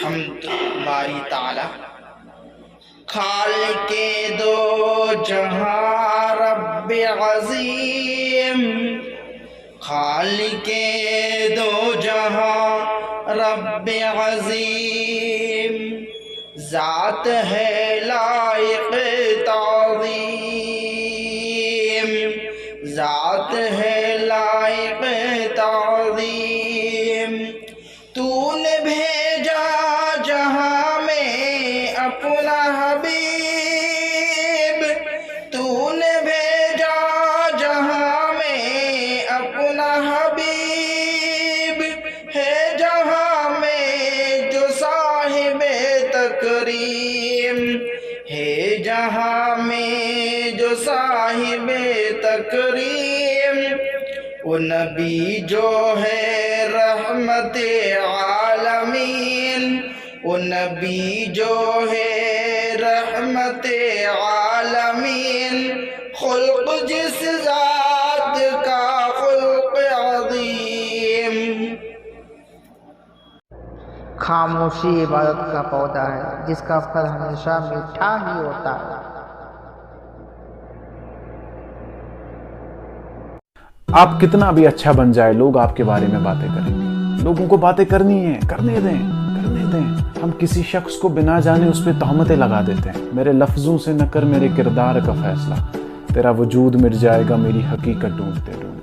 حمد باری تعالی۔ خالق دو جہاں رب عظیم، خالق دو جہاں رب عظیم، ذات ہے لائق تعظیم، ذات ہے لائق تعظیم۔ تو نے بھیجا جہاں میں اپنا حبیب، تو نے بھیجا جہاں میں اپنا حبیب، ہے جہاں میں جو صاحب تکریم، ہے جہاں میں جو صاحب تکریم۔ وہ نبی جو ہے رحمت عالمین، وہ نبی جو ہے رحمت عالمین، خلق جس ذات کا خلق عظیم۔ خاموشی عبادت کا پودا ہے جس کا پھل ہمیشہ میٹھا ہی ہوتا ہے۔ آپ کتنا بھی اچھا بن جائے، لوگ آپ کے بارے میں باتیں کریں گے۔ لوگوں کو باتیں کرنی ہیں، کرنے دیں۔ ہم کسی شخص کو بنا جانے اس پہ تہمتیں لگا دیتے ہیں۔ میرے لفظوں سے نہ کر میرے کردار کا فیصلہ، تیرا وجود مٹ جائے گا میری حقیقت ڈھونڈتے ڈھونڈتے۔